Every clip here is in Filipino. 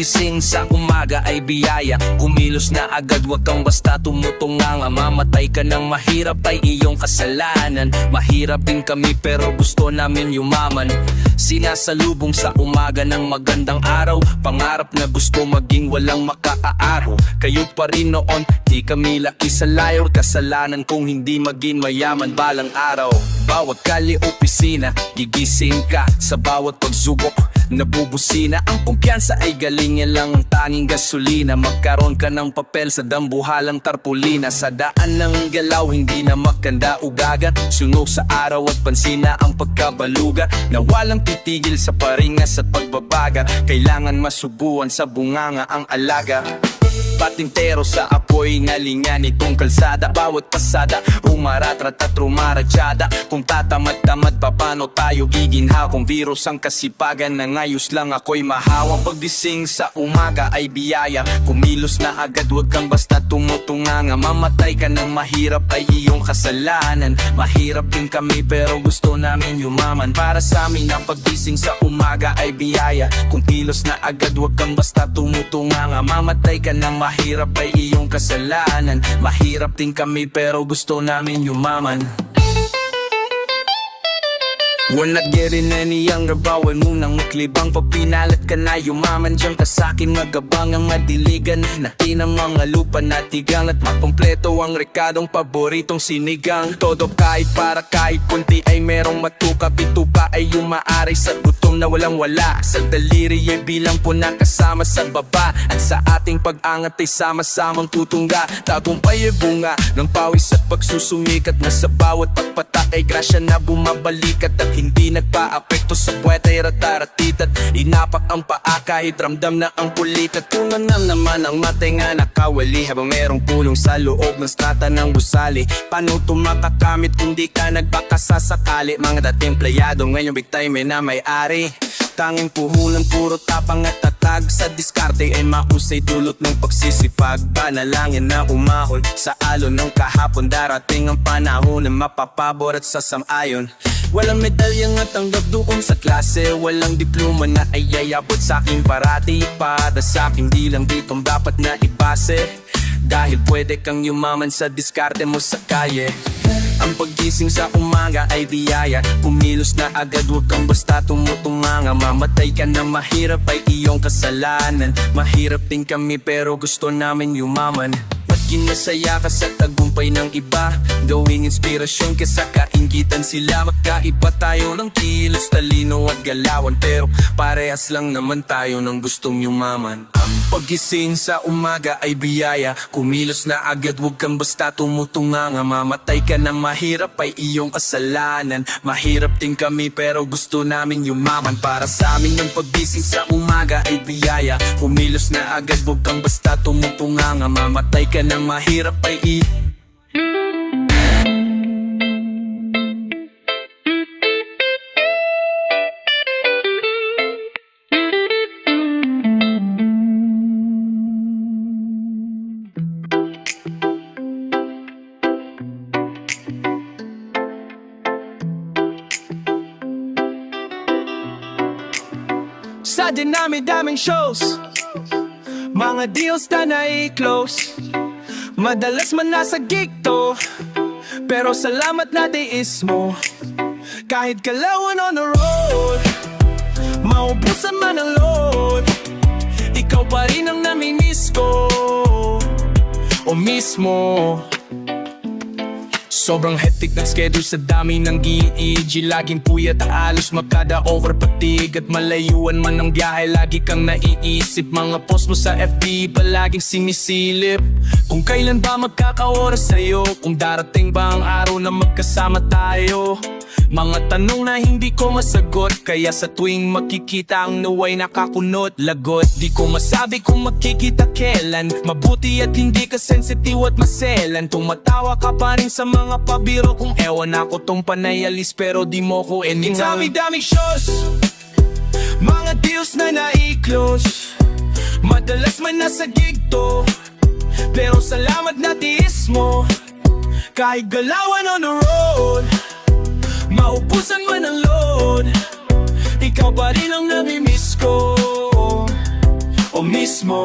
paggising sa umaga ay biyaya. Kumilos na agad, wag kang basta tumutunganga. Mamatay ka ng mahirap ay iyong kasalanan. Mahirap din kami pero gusto namin yumaman. Sinasalubong sa umaga ng magandang araw. Pangarap na gusto maging walang makaaaraw. Kayo pa rin noon, di kami laki sa layo. Kasalanan kung hindi maging mayaman balang araw. Bawat kali opisina, gigising ka sa bawat pagsubok. Nabubusina, ang kumpiyansa ay galing, yan lang ang tanging gasolina. Magkaroon ka ng papel sa dambuhalang tarpulina. Sa daan ng galaw, hindi na makanda ugagat. Sunog sa araw at pansina ang pagkabaluga. Na walang titigil sa paringas at pagbabaga. Kailangan masubuan sa bunganga ang alaga. Patintero sa apoy na linya nitong kalsada. Bawat pasada, umaratrat at rumaradyada. Kung tatamad-tamad, paano tayo giginhaw? Kung virus ang kasipagan, na ngayos lang ako'y mahawang. Paggising sa umaga ay biyaya. Kumilos na agad, wag kang basta tumutunganga. Mamatay ka ng mahirap ay iyong kasalanan. Mahirap din kami pero gusto namin yumaman. Para sa amin ang paggising sa umaga ay biyaya. Kumilos na agad, wag kang basta tumutunganga. Mamatay ka ng mahirap ay iyong kasalanan. Mahirap din kami pero gusto namin yumaman. We're not getting any younger, bawal munang maklibang. Pag pinalat ka na yumaman, diyan ka sa'kin magabang. Ang madiligan natin ang mga lupa na tigang. At makompleto ang rekadong paboritong sinigang. Todo kahit para kahit kunti ay merong matuka. Bituka ay umaari sa gutom na walang wala. Sa daliri ay bilang po na kasama sa baba. At sa ating pag-angat ay sama-samang tutungga. Tagumpay ay bunga ng pawis at pagsusumikat. Na sa bawat pagpatak ay grasya na bumabalikat. At hindi nagpa-apekto sa puwet ay rataratitat. Inapak ang paa kahit ramdam na ang pulit. At tunanam naman ang matenga nakawali. Habang merong pulong sa loob ng strata ng gusali. Paano tumakakamit kung di ka nagbakasasakali? Mga dating playado ngayon big time na may-ari. Tanging puhunan puro tapang at tatag. Sa diskarte ay mahusay dulot ng pagsisipag. Panalangin na umahon sa alon ng kahapon. Darating ang panahon na mapapabor at sasam-ayon. Walang medalyang at tanggap doon sa klase. Walang diploma na ay yayabot sa'king parati. Para sa'king di lang ditong dapat na ibase. Dahil pwede kang yumaman sa diskarte mo sa kalye. Ang paggising sa umaga ay biyaya. Kumilos na agad, huwag kang basta tumutunganga. Mamatay ka na mahirap ay iyong kasalanan. Mahirap din kami pero gusto namin yumaman. Maging masaya ka sa tagumpay ng iba. Gawing inspirasyon kesa kainggitan sila. Magkaiba tayo ng kilos, talino at galawan. Pero parehas lang naman tayo ng gustong yumaman. Ang paggising sa umaga ay biyaya. Kumilos na agad, huwag kang basta tumutunganga. Mamatay ka na mahirap ay iyong kasalanan. Mahirap din kami pero gusto namin yumaman. Para sa amin ang paggising sa umaga ay biyaya. Kumilos na agad, huwag kang basta tumutunganga. Mamatay ka ng mahirap ay Sa dinami-daming shows, mga deals na nai-close. Madalas man nasa gig to, pero salamat na tiis mo. Kahit galawan on the road, maubusan man ang load, ikaw pa rin ang namimiss ko, o mismo. Sobrang hectic ng schedule sa dami ng GEG. Laging puyat halos magkada-over patig. At malayuan man ang biyahe, lagi kang naiisip. Mga post mo sa FB palaging sinisilip. Kung kailan ba magkakaoras sa'yo, kung darating ba ang araw na magkasama tayo. Mga tanong na hindi ko masagot, kaya sa tuwing makikita ang naway nakakunot. Lagot, di ko masabi kung makikita kailan. Mabuti at hindi ka sensitive at maselan. Tumatawa ka pa rin sa mga pabiro. Kung ewan ako tong panayalis pero di mo ko eningal. Dami-daming shows, mga deals na nai-close. Madalas man nasa gig to, pero salamat na tiis mo. Kahit galawan on the road, maubusan man ang load, ikaw pa rin ang namimiss ko, o o mismo.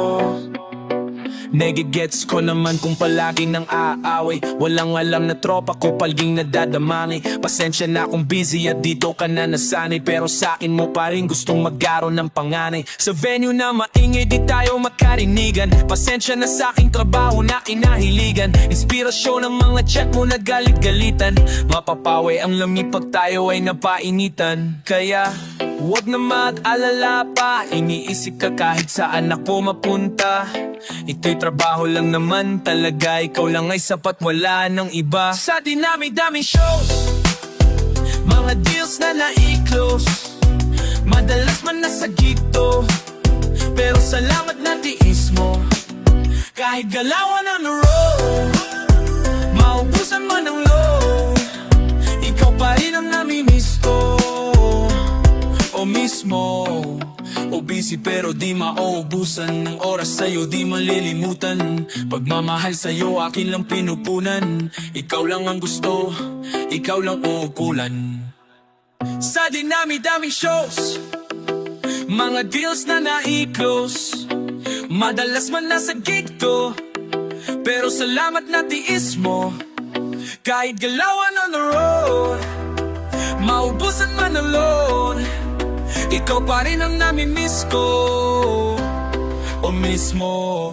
Nagigets ko naman kung palagi nang aaway. Walang alam na tropa ko palging nadadamani. Pasensya na kung busy at dito ka na nasanay, pero sa'kin mo pa rin gustong magkaroon ng panganay. Sa venue na maingay di tayo makarinigan. Pasensya na sa'king trabaho na kinahiligan. Inspirasyon ng mga chat mo na galit-galitan. Mapapawi ang lamig pag tayo ay napainitan. Kaya huwag na mag-alala pa, iniisip ka kahit saan ako mapunta. Ito'y trabaho lang naman talaga, ikaw lang ay sapat, wala nang iba. Sa dinami-daming shows, mga deals na na-i-close, madalas man nasa gig to, pero salamat na tiis mo. Kahit galawan on the road, maubusan man ng load, ikaw pa rin ang namimiss ko. O mismo, o busy pero di mauubusan ng oras sa'yo, di malilimutan. Pagmamahal sa'yo akin lang pinupunan. Ikaw lang ang gusto, ikaw lang uukulan. Sa dinami-daming shows, mga deals na na-i-close, madalas man nasa gig to, pero salamat na tiis mo. Kahit galawan on the road, maubusan man ng load, ikaw pa rin ang namimiss ko. O mismo.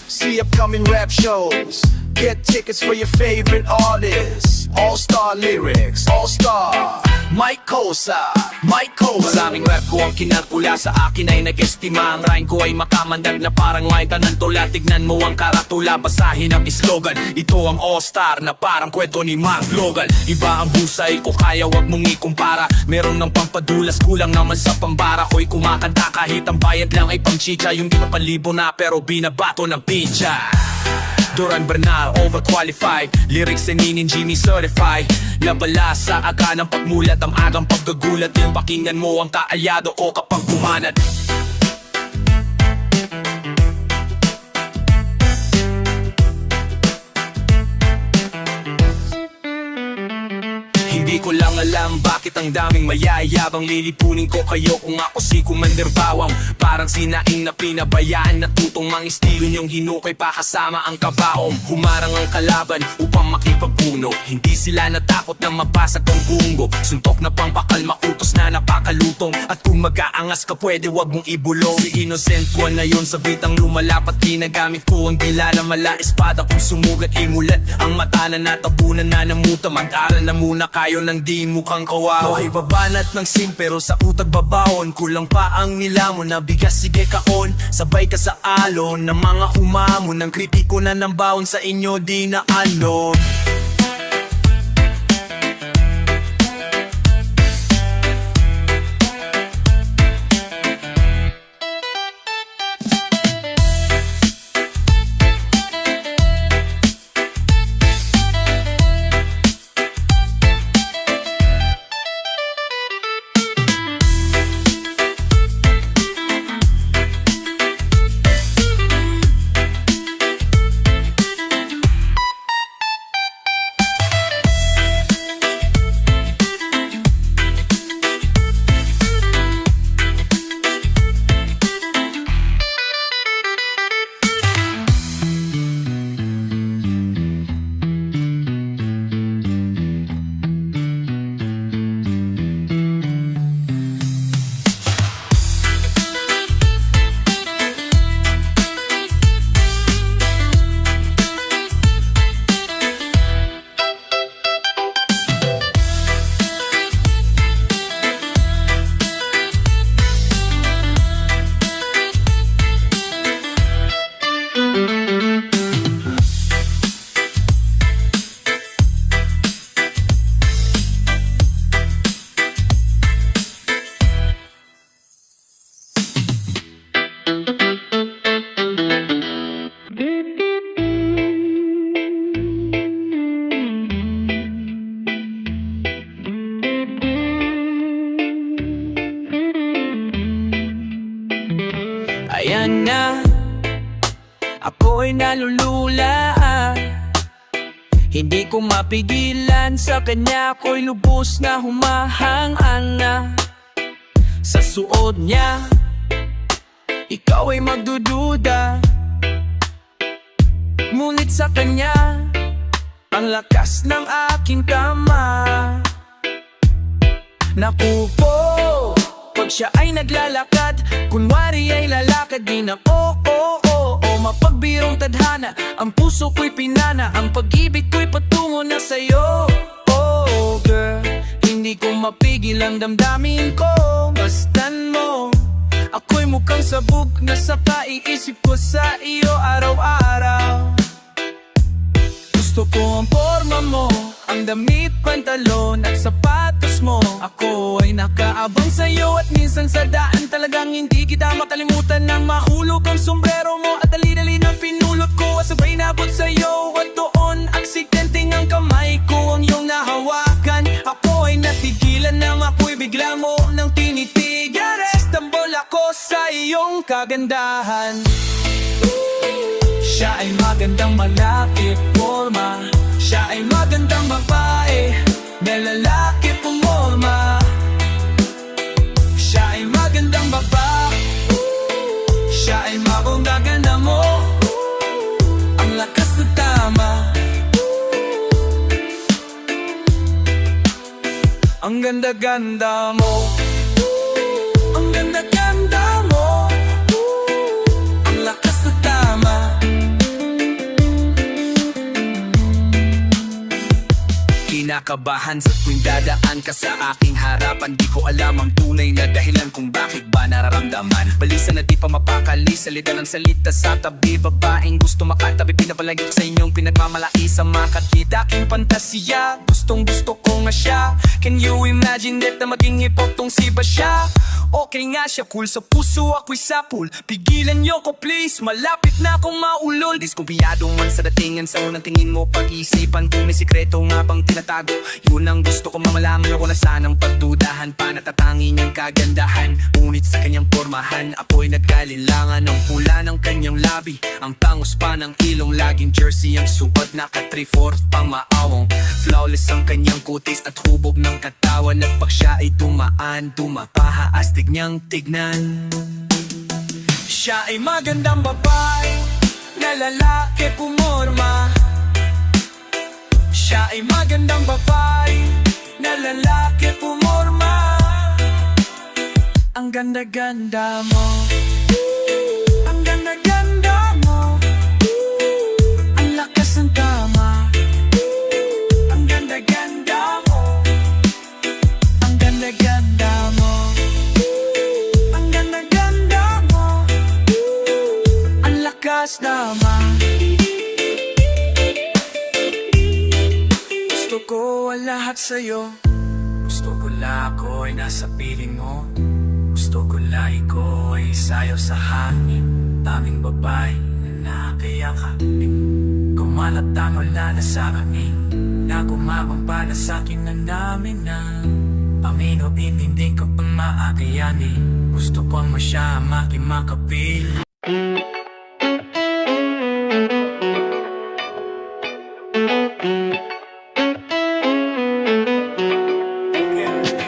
See upcoming rap shows. Get tickets for your favorite artists. All-star lyrics, all-star Mike Cosa, Mike Cosa. Maraming rap ko ang kinarpula, sa akin ay nag-estima. Ang rhyme ko ay makamandag na parang may tanantula. Tignan mo ang karatula, basahin ang slogan. Ito ang all-star na parang kwento ni Mark Logan. Iba ang busay ko, kaya wag mong ikumpara. Meron ng pampadulas, kulang naman sa pambara. Ko'y kumakanta kahit ang bayad lang ay pangchicha. Yung di mapalibo na pero binabato ng pincha. Duran Bernal, overqualified. Lyrics ni Ninin Jimmy certified. Labala sa aga ng pagmulat, ang agang pagkagulat. Yung pakinggan mo ang kaalyado ko kapag kumanat. Hindi ko lang alam bakit ang daming mayayabang. Lilipunin ko kayo kung ako si Commander Bawang. Parang sinaing na pinabayaan, natutong mang estilo niyong hinukay pa kasama ang kabaong. Humarang ang kalaban upang makipagpuno, hindi sila natakot na mabasag ang bungo. Suntok na pangpakal, makutos na napakalutong. At kung mag-aangas ka pwede wag mong ibulong. Si Innocent One na yun sa bitang lumalapat. Ginagamit ko ang dila na mala espada. Kung sumugat imulat ang mata na natabunan na namuta. Mag-aral na muna kayo nang di mukhang kawawa. Ay babanat ng sim pero sa utag babaon. Kulang pa ang nilamon na bigas, sige kaon. Sabay ka sa alon ng mga humamon. Ng kritiko na ng baon sa inyo di na ano. nalulula. Hindi ko mapigilan, sa kanya ako'y lubos na humahang-ang na. Sa suot niya, ikaw ay magdududa. Ngunit sa kanya, ang lakas ng aking tama. Naku po, pag siya ay naglalakad, kunwari ay lalakad din ako. Mapagbirong tadhana, ang puso ko'y pinana, ang pag-ibig ko'y patungo na sa'yo. Oh girl, hindi ko mapigil ang damdamin ko. Bastan mo, ako'y mukhang sabog na sa paiisip ko sa iyo araw-araw. Gusto ko ang forma mo, ang damit, pantalon at sapatos mo. Ako ay nakaabang sa'yo at minsan sa daan talagang hindi kita makalimutan. Nang mahulog ang sombrero mo at dali-dali ng pinulot ko, at sabay nabot sa'yo at doon aksidenteng ang kamay ko ang iyong nahawakan. Ako ay natigilan nang ako'y bigla mo nang tinitigan. Tambol ako sa iyong kagandahan. Siya ay magandang malaki forma, siya ay magandang babae na lalaki pumorma. Siya ay magandang babae, siya ay mabonggagan mo, ang lakas na tama. Ang ganda-ganda mo, ang ganda-ganda mo, ang lakas na tama. Kinakabahan sa tuwing dadaan ka sa aking harapan. Di ko alam ang tunay na dahilan kung bakit ba nararamdaman. Balisa na di pa mapakali, salita ng salita sa tabi. Babaeng gusto makatabi, pinapalagi sa inyong pinagmamalaki sa makakita aking fantasiya. Gustong gusto ko nga siya. Can you imagine that na maging hip-hop tong si Basya? Okay nga siya, cool sa puso, ako'y sapul. Pigilan niyo ko please, malapit na akong maulol. Diskumpiyado man sa datingan, sa unang tingin mo pag-isipan kung may sikreto nga bang tinatago. Yun ang gusto ko mamalaman ako na sanang pagdudahan pa. Natatangi niyang kagandahan, ngunit sa kanyang pormahan ako'y nagkalilangan ng pula ng kanyang labi. Ang tangos pa ng ilong, laging jersey ang suot, naka 3/4 pang maawong. Flawless ang kanyang kutis at hubog ng katawan. At pag siya ay tumaan, tumapaha, astig niyang tignan. Siya ay magandang babae na lalaki pumorma. Siya ay magandang babae na lalaki pumorma. Ang ganda-ganda mo, ang ganda-ganda mo, ang lakas ng tama. Ang ganda-ganda mo, ang ganda-ganda mo, ang ganda-ganda mo, ang lakas naman. Gusto ko ang lahat sa'yo, gusto ko lang ako ay nasa piling mo. Gusto ko lang ikaw ay sayaw sa hangin. Taming babae na nakakayakapin. Kumalat ang wala na sa hangin, na kumabang para sa'kin na namin na amino, hindi ko pang maakayanin. Gusto ko mo siya makimakapil.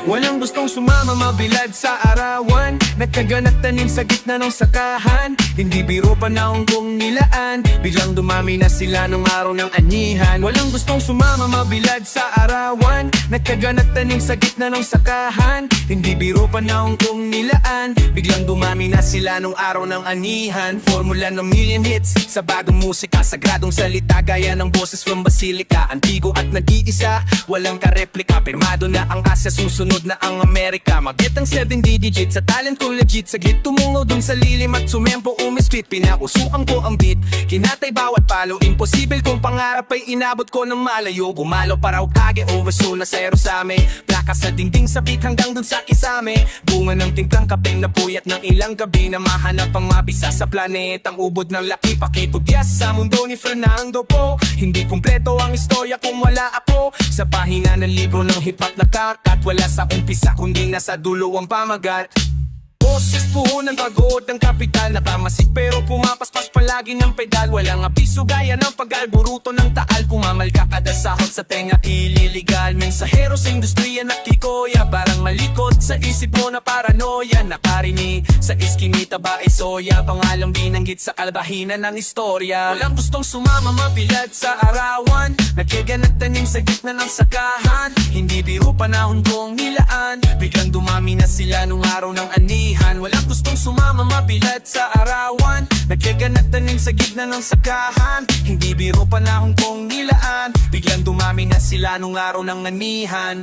Walang gustong sumama, mabilad sa arawan. Nagkaganat tanim sa gitna ng sakahan. Hindi biro pa naong kong nilaan, biglang dumami na sila nung araw ng anihan. Walang gustong sumama, mabilad sa arawan. Nagkaganat tanim sa gitna ng sakahan. Hindi biro pa naong kong nilaan, biglang dumami na sila nung araw ng anihan. Formula ng million hits sa bagong musika, sagradong salita gaya ng boses from Basilica. Antigo at nag-iisa, walang kareplika. Pirmado na ang Asya, susunod na ang Amerika. Magit ang 7 digit sa talent ko legit. Saglit tumungaw dun sa lilim at sumempo umispit. Pinausukan ko ang beat, kinatay bawat palo. Imposible kung pangarap ay inabot ko ng malayo. Gumalo para Hokage, oversoul na sa Erosame. Plaka sa dingding, sabit hanggang dun sa Kisame. Bunga ng timplang kapeng na puyat ng ilang gabi. Na mahanap ang mabisa sa planetang ubod ng laki. Pakitugyas sa mundo ni Fernando Po. Hindi kumpleto ang istorya kung wala ako sa pahina ng libro ng hip-hop na kakat. Wala sa umpisa kundi nasa dulo ang pamagat. Boses puho ng pagod ng kapital, nakamasik pero pumapaspas palagi ng pedal. Walang apiso gaya ng pag-alburuto ng taal. Kumamalka kada sahod sa tenga ililigal. Mensahero sa industriya nakikoya, parang malikot sa isip mo na paranoia. Nakarinig sa iskinita ba ay soya, pangalang binanggit sa kalbahinan ng istorya. Walang gustong sumama mabilad sa arawan, nagkiganat tanim sa gitna ng sakahan. Hindi biro panahon kong nilaan, biglang dumami na sila nung araw ng anihan. Walang gustong sumama mabilad sa arawan, nagkiganat tanim sa gitna ng sakahan. Hindi biro panahon kong nilaan, biglang dumami na sila nung araw ng anihan.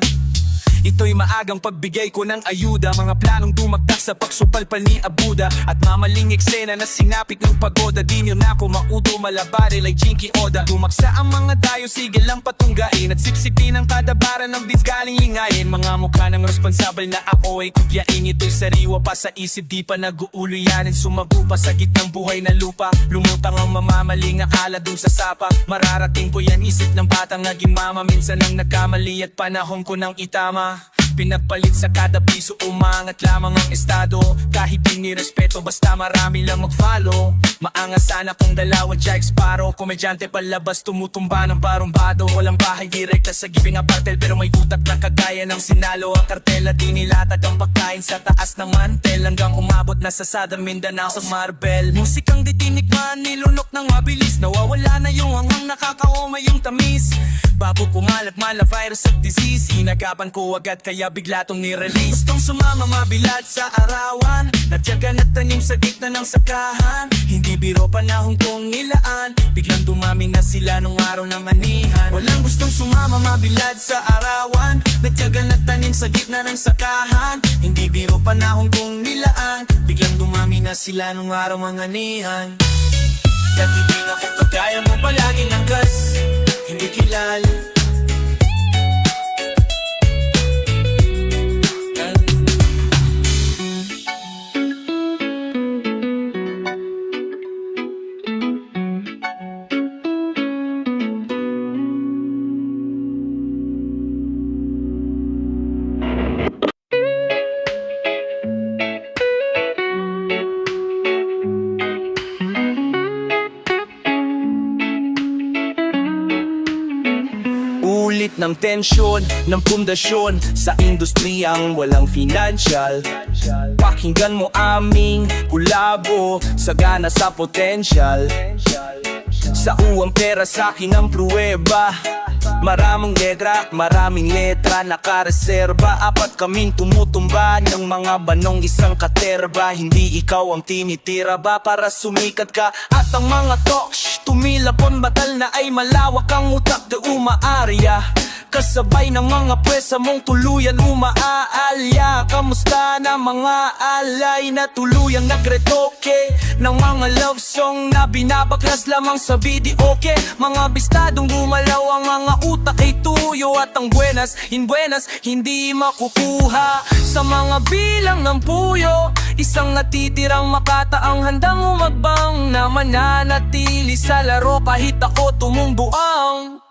Ito'y maagang pagbigay ko ng ayuda, mga planong dumakdak sa pagsupalpal ni Abuda. At mamaling eksena na sinapit ng pagoda, di nyo na ako mauto malabari like Jinky Oda. Dumaksa ang mga dayo, sige lang patunggain, at sipsipin ang kadabaran ng beats galing lingayin. Mga mukha ng responsable na ako ay kupyain, ito'y sariwa pa sa isip, di pa nag-uuluyanin. Sumabu pa sa gitnang buhay na lupa, lumutang ang mamamaling akala dun sa sapa. Mararating ko yan isip ng batang naging mama, minsan ang nagkamali at panahon ko nang itama. Pinagpalit sa kada piso, umangat lamang ang estado. Kahit respeto, basta marami lang mag-follow. Maangas sana kung dalawa Jack Sparrow. Komedyante palabas, tumutumba ng parumbado. Walang bahay direkta sa gibing apartel, pero may utak na kagaya ng sinalo. Ang kartela di nilatag ang pagkain sa taas ng mantel, hanggang umabot na sa Sada Mindanao sa Marbel. Musikang di tinikman, nilunok ng mabilis. Nawawala na yung hangang, nakakaoma yung tamis. Bago kumalat mala virus at disease, hinagapan ko agad kaya bigla tong nirelease. Gustong sumama mabilad sa arawan, natyagan at tanim sa gitna ng sakahan. Hindi biro panahon kong nilaan, biglang dumami na sila nung araw ng anihan. Walang gustong sumama mabilad sa arawan, natyagan at tanim sa gitna ng sakahan. Hindi biro panahon kong nilaan, biglang dumami na sila nung araw ng anihan. Dati di na kung kagaya mo palaging angkas, hindi kilala. Ulit ng tensyon, ng pundasyon sa industriyang walang financial. Pakinggan mo aming kulabo, sagana sa potential. Sa uwang pera sa'kin ang pruweba, maraming letra nakareserba. Apat kaming tumutumba ng mga banong isang katerba. Hindi ikaw ang tinitira ba para sumikat ka? At ang mga talks tumilapon batal na ay malawak ang utak de umaarya. Kasabay ng mga pwesa mong tuluyan umaalya. Kamusta na mga alay na tuluyang nagretoke ng mga love song na binabaklas lamang sa video okay. Mga bistadong gumalaw ang mga utak ay tuyo, at ang buenas hindi makukuha sa mga bilang ng puyo. Isang natitirang makata ang handang umagbang na mananatili sa laro kahit ako tumumbuang.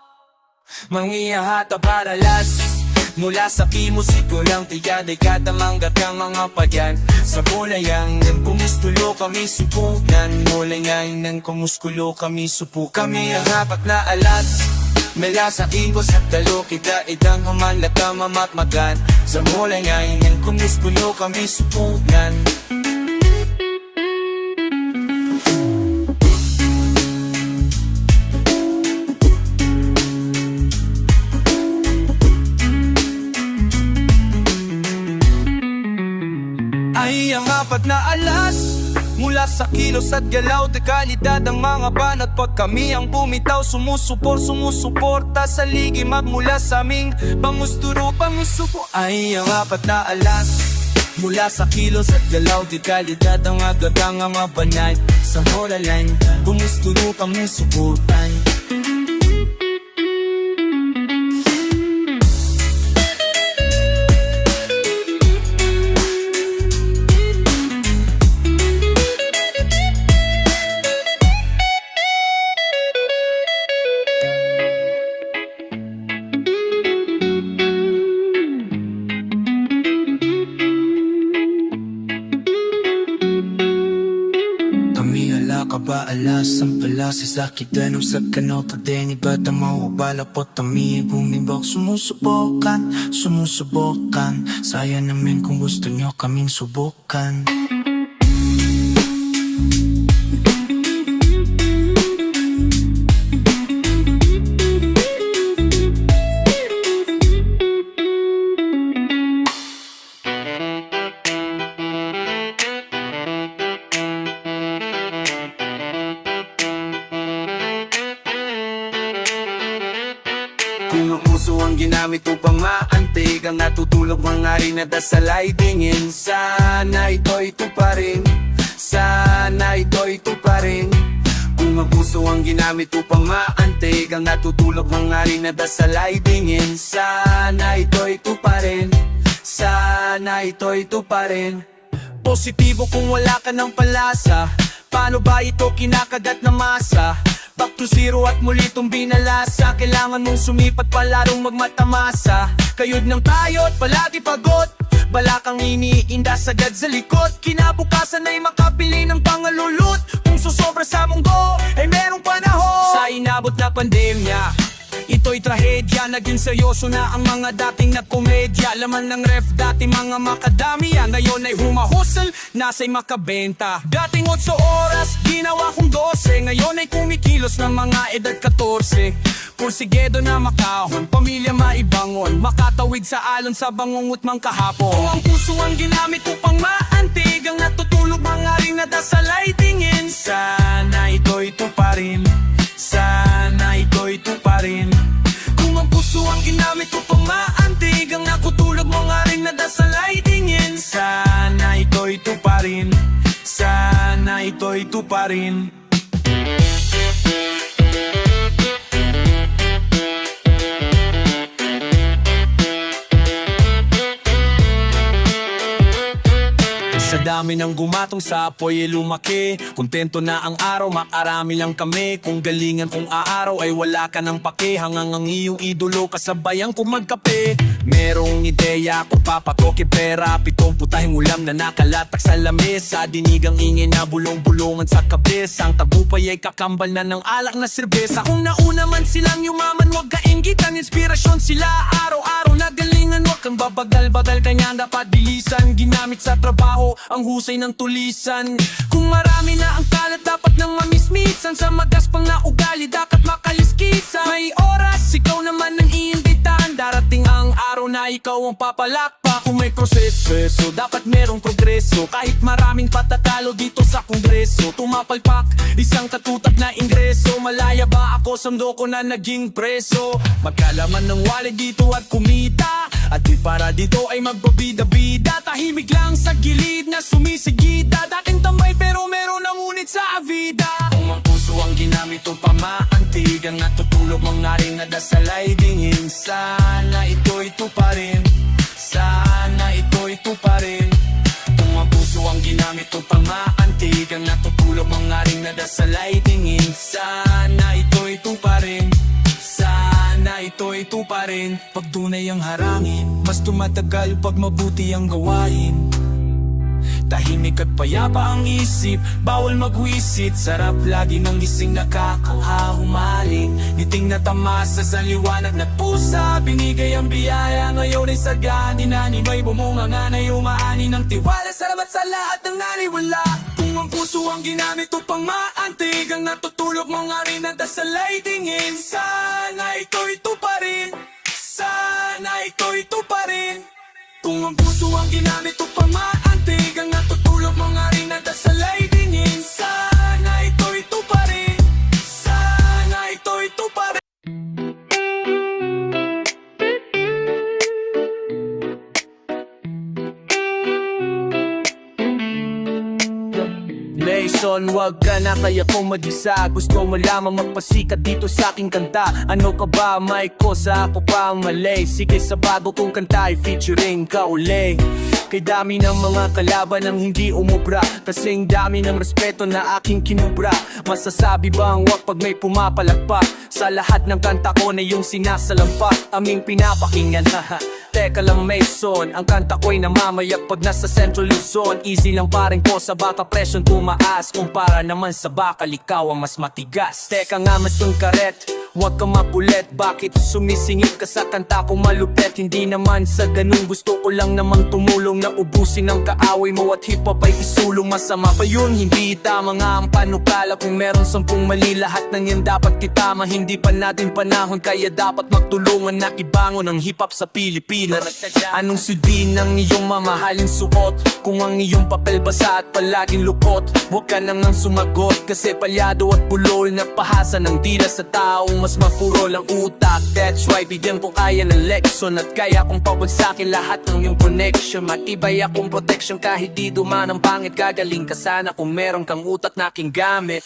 Mangiyahata para las mula sa kimusiko ng tiga-dekada manggat ang mga padyan. Sa bulayang ng kumustulo kami supunan, bulayang ng kumuskulo kami supu. Kami ang apat na alas mula sa ingos at dalo, kita idang humanlata mamatmagan. Sa bulayang ng kumuskulo kami supunan. Ay ang apat na alas mula sa kilos at galaw, dekalidad ang mga banat. Pag kami ang bumitaw, sumusuporta sa ligi magmula sa aming pangusturo, pangusupo. Ay ang apat na alas mula sa kilos at galaw, dekalidad ang agagang mga banat. Sa moralan, bumusturo kami suportan. ba alas ang pala sa sakit anong sa kanota din iba't ang mawabala po tami bumibok sumusubukan sayang namin kung gusto nyo kaming subukan. Kung ang puso ang ginamit upang maantig ang natutulog mga rin na dasalay tingin sana ito'y tuparin, sana ito'y tuparin. Kung ang puso ang ginamit upang maantig ang natutulog mga rin na dasalay tingin sana ito'y tuparin, sana ito'y tuparin. Positibo kung wala ka ng palasa, paano ba ito kinakagat na masa? Back to zero at muli itong binalasa. Kailangan mong sumipat palarong magmatamasa. Kayod ng tayo at palagi pagod, balakang iniinda sagad sa likod. Kinabukasan ay makapili ng pangalulot. Kung susobra sa mundo ay merong panahon. Sa inabot na pandemya, ito'y trahedya. Naging seryoso na ang mga dating nagkomedya. Laman ng ref dati mga makadamiya, ngayon ay humahustle, nasa'y makabenta. Dating 8 oras, ginawa kong 12. Ngayon ay kumikilos ng mga edad 14. Pursigedo na makahon, pamilya maibangon, makatawid sa alon sa bangungot mang kahapon. Kung ang puso ang ginamit upang maantig ang natutulog mga ring na dasalay tingin sana ito'y tuparin, sana ito'y tuparin. Kung ang puso ang ginamit upang maantig ang nakutulog mga ring na dasalay tingin sana ito'y tuparin, sana ito'y tuparin. Sa dami ng gumatong sa apoy ay lumaki. Kontento na ang araw, makarami lang kami. Kung galingan kung aaraw ay wala ka ng pake. Hangang ang iyong idolo kasabayan kung magkape. Merong ideya kung papatoke pera, 7 putahing ulam na nakalatak sa lamesa. Dinigang ingin na bulong-bulungan sa kabes. Ang tagupay ay kakambal na ng alak na serbesa. Kung nauna man silang yumaman, wag kaingit. Ang inspirasyon sila araw-araw na galingan. Wag kang babagal-bagal, kanya dapat bilisan. Ginamit sa trabaho ang husay ng tulisan. Kung marami na ang kalat, dapat nang mamismisan. Sa magaspang na ugali, dapat makaliskisan. May oras, ikaw naman ang iimbitahan. Darating ang araw na ikaw ang papalakpak. Kung may proseso, dapat merong progreso. Kahit maraming patatalo dito sa kongreso, tumapalpak, isang katutak na ingreso. Malaya ba ako, samdo ko na naging preso. Magkalaman ng wallet dito at kumita, at di para dito ay magbabida-bida. Tahimik lang sa gilid na sumisigida. Dating tambay pero meron ang ngunit sa vida. Kung ang puso ang ginamit upang maantig ang natutulog mga ring na dasalay dingin sana ito'y tuparin, sana ito'y tuparin. Kung ang puso ang ginamit upang maantig ang natutulog mga ring na dasalay dingin sana ito'y tuparin, sana ito'y tuparin. Pag tunay ang harangin, mas tumatagal pag mabuti ang gawain. Tahimik at payapa ang isip, bawal magwisit. Sarap lagi ng gising nakakahumaling. Ngiting na tamasa sa liwanag na pusa. Binigay ang biyaya, ngayon ay sagani na ni may bumunga nga na yumaani ng tiwala. Salamat sa lahat ng naniwala. Kung ang puso ang ginamit upang maantig ang natutulog mga rin at dasalay tingin sana ito'y tuparin, sana ito'y tuparin. Kung ang puso ang ginamit upang maantig ang natutulog mga rin at dasalay dingin sana ito'y tuparin, sana ito'y tuparin. Mason, wag ka na kaya kung mag-isa. Gusto mo lamang magpasikat dito sa aking kanta. Ano ka ba, may kosa ako pa mali. Sige sa bago kong kanta ay featuring ka uli. Kay dami ng mga kalaban ang hindi umubra, kasing dami ng respeto na aking kinubra. Masasabi bang wag pag may pumapalagpak? Sa lahat ng kanta ko na yung sinasalampak, aming pinapakinggan haha. teka lang Mason, ang kanta ko'y namamayak pag nasa Central Luzon. Easy lang paring ko sa baka presyon tumaas, kumpara naman sa bakal ikaw ang mas matigas. Teka nga Mason karet, huwag kang makulit. Bakit sumisingit ka sa kanta ko malupet? Hindi naman sa ganun, gusto ko lang namang tumulong na ubusin ang kaaway mo at hip-hop ay isulong. Masama pa yun, hindi tama nga ang panukala. Kung meron 10 mali, lahat ng yan dapat kitama. Hindi pa natin panahon, kaya dapat magtulungan na ibangon ang hip-hop sa Pilipinas. Anong sudin ng iyong mamahaling suot? Kung ang iyong papel basa at palaging lukot, huwag ka nang sumagot, kasi palyado at bulol na pahasa ng dila sa taong mas mapurol ang utak. That's why bigyan ko kaya ng leksyon at kaya kong pabagsakin lahat ng iyong connection. Matibay akong protection kahit di duman ang pangit. Gagaling ka sana kung meron kang utak na aking gamit.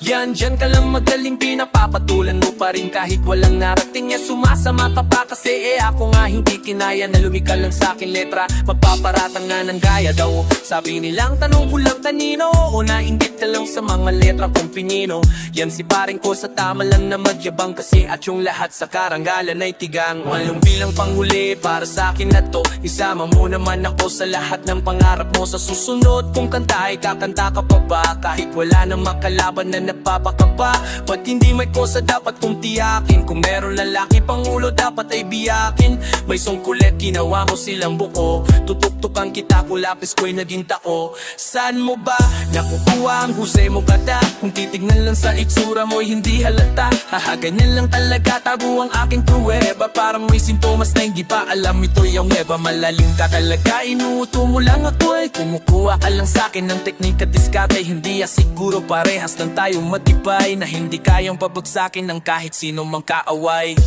Dyan ka lang magaling, pinapapatulan mo pa rin kahit walang narating niya. Sumasama ka pa kasi ako nga hindi kinaya na lumikal lang sa akin letra. Magpaparatang nga ng gaya daw, sabi nilang tanong ko lang kanino, o nainggit ka lang sa mga letra kong pinino. Yan si paring ko sa tama lang na magyabang, kasi at yung lahat sa karangalan ay tigang. Walong bilang panghuli para sa akin na to, isama mo naman ako sa lahat ng pangarap mo. Sa susunod kung kanta ay kakanta ka pa ba, kahit wala na makalaban na napapaka pa? Ba't hindi may kosa dapat kong tiyakin? Kung meron lalaki pangulo dapat ay biyakin. May sungkulit ginawa mo silang buko, tutuktukan kita ko lapis ko'y naging tako. Saan mo ba nakukuha ang husay mo kata? Kung titignan lang sa itsura mo'y hindi halata. Haha, ganyan lang talaga tago ang aking pruweba. Parang may sintomas na hindi pa alam, ito yung eba. Malalim ka talaga, inuuto mo lang ako ay kumukuha ka lang sa'kin ng teknika diskate. Hindi siguro parehas lang tayong matibay, na hindi kayang pabagsakin ng kahit sino mang kaaway.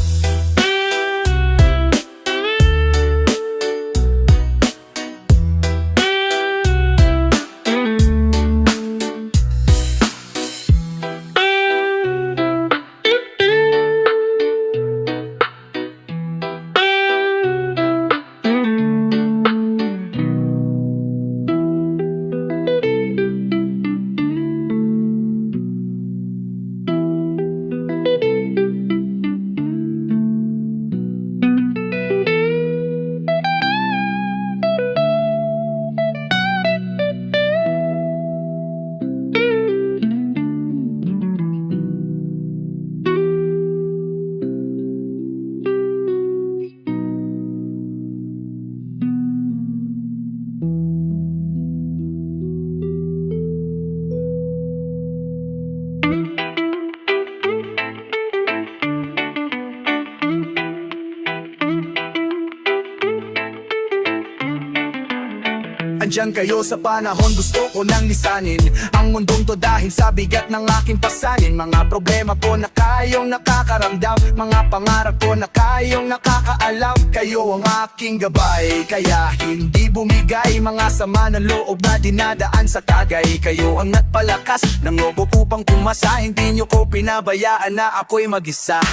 Andyan kayo sa panahon, gusto ko nang lisanin ang mundong to dahil sa bigat ng aking pasanin. Mga problema ko na kayong nakakaramdam, mga pangarap ko na kayong nakakaalam. Kayo ang aking gabay, kaya hindi bumigay. Mga sama ng loob na dinadaan sa tagay, kayo ang nagpalakas ng loob upang pumasa. Hindi nyo ko pinabayaan na ako'y mag-isa.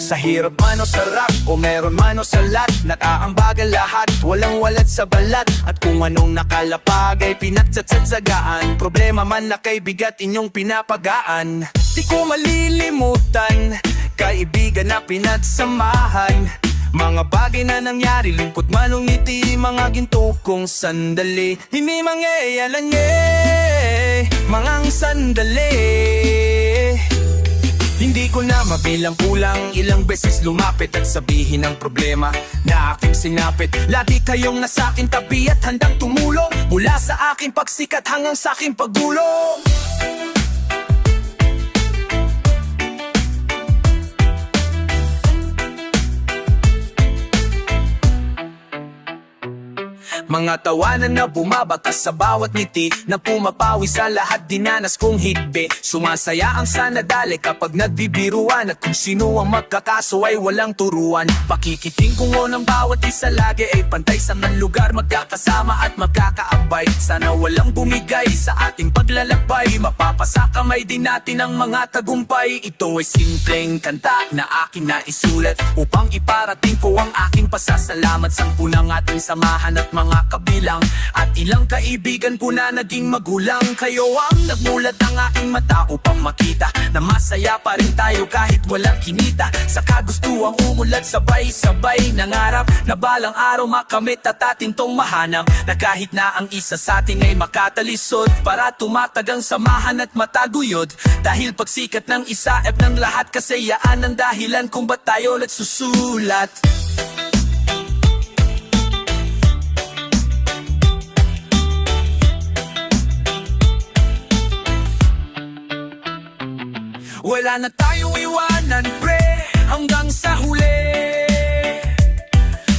Sa hirap man o sarap, o meron man o salat, nakaambagan lahat, walang walad sa balat. At kung anong nakalapag ay pinagsatsagaan, problema man na kay bigat inyong pinapagaan. Di ko malilimutan, kaibigan na pinagsamahan, mga bagay na nangyari, lungkot man o ngiti, mga ginto kong sandali. Hindi mangyayalan mga sandali. Hindi ko na mabilang, kulang ilang beses lumapit at sabihin ang problema na aking sinapit. Lagi kayong nasa aking tabi at handang tumulong, mula sa aking pagsikat hanggang sa aking paggulo. Mga tawanan na bumabakas sa bawat ngiti, na pumapawi sa lahat dinanas kong hitbe. Sumasaya ang sanadali kapag nagbibiruan, at kung sino ang magkakaso ay walang turuan. Pakikiting ko ng bawat isa lagi ay pantay sa man lugar, magkakasama at magkakaabang. gabay. Sana walang bumigay sa ating paglalakbay. Mapapasa kamay din natin ang mga tagumpay. Ito ay simpleng kanta na akin na isulat upang iparating ko ang aking pasasalamat. Sampu ng ating samahan at mga kabilang, at ilang kaibigan ko na naging magulang. Kayo ang nagmulat ng aking mata upang makita na masaya pa rin tayo kahit walang kinita. Sa kagustuang umulat, sabay-sabay nangarap na balang araw makamit at atin tong mahanap. Na kahit na ang isa sa atin ay makatalisod, para tumatagang samahan at mataguyod. Dahil pagsikat ng isa ng lahat, kasayaan ang dahilan kung ba't tayo nagsusulat. Wala na tayong iwanan, pre, hanggang sa huli.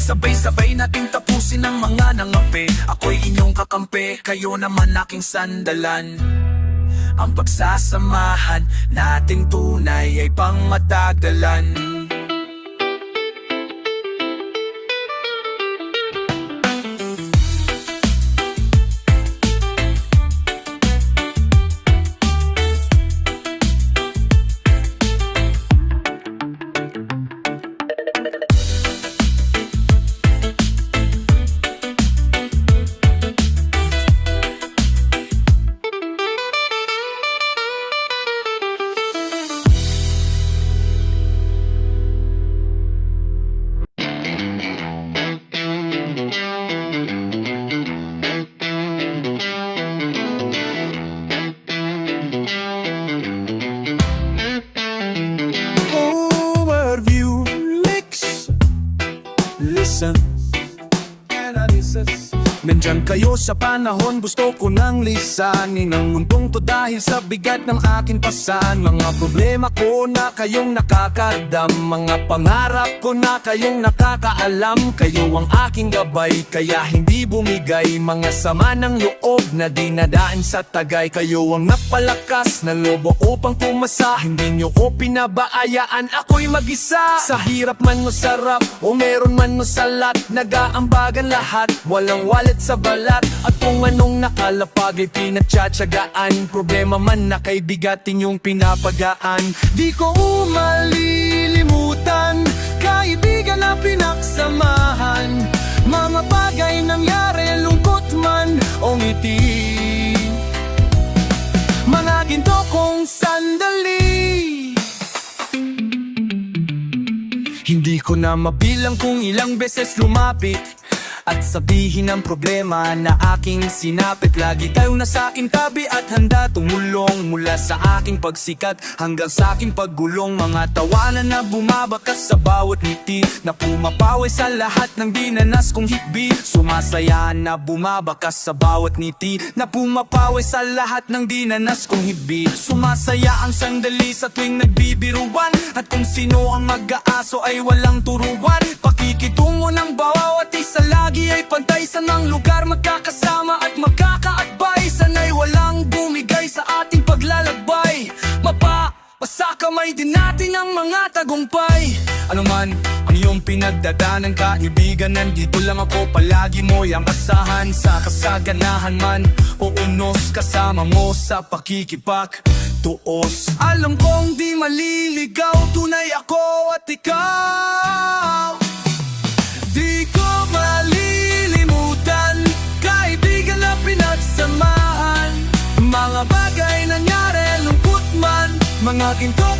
Sabay-sabay nating tapusin ang mga nangapi. Ako'y inyong kakampi, kayo naman aking sandalan. Ang pagsasamahan nating tunay ay pangmatagalan. Overview mix. Listen, analysis. Nandyan kayo sa panahon, gusto ko nang lisanin ang mundong to dahil sa bigat ng aking pasan. Mga problema ko na kayong nakakadam, mga pangarap ko na kayong nakakaalam. Kayo ang aking gabay, kaya hindi bumigay. Mga sama ng loob na dinadaan sa tagay. Kayo ang napalakas na lobo upang pumasa. Hindi nyo ko pinabaayaan, ako'y mag-isa. Sa hirap man o sarap, o meron man o salat, nag-aambagan lahat, walang wallet sa balat. At kung anong nakalapag ay pinagtsatsagaan, problema man na kay bigatin yung pinapagaan. Di ko malilimutan, kaibigan na pinagsamahan. Mga bagay nangyari, lungkot man o ngiti, mga ginto kong sandali. Hindi ko na mabilang kung ilang beses lumapit at sabihin ang problema na aking sinapit. Lagi tayong nasa aking tabi at handa tumulong, mula sa aking pagsikat hanggang sa aking paggulong. Mga tawanan na bumabakas sa bawat ngiti, na pumapawi sa lahat ng dinanas kong hikbi. Sumasaya na bumabakas sa bawat ngiti, na pumapawi sa lahat ng dinanas kong hikbi. Sumasaya ang sandali sa tuwing nagbibiruan, at kung sino ang mag-aaso ay walang turuan. Pakikitungo ng bawat isa lagi ay pantay sa ng lugar, magkakasama at magkakaadbay. Sana'y walang bumigay sa ating paglalakbay. Mapapasa kamay din natin ang mga tagumpay. Ano man ang iyong pinagdadanan, kaibigan, nandito lang ako. Palagi mo'y ang asahan, sa kasaganahan man o unos, kasama mo sa pakikipak tuos. Alam kong di maliligaw, tunay ako at ikaw. Di ko malilimutan, kaibigan na pinagsamahan. Mga bagay nangyari, lungkot man, mga ginto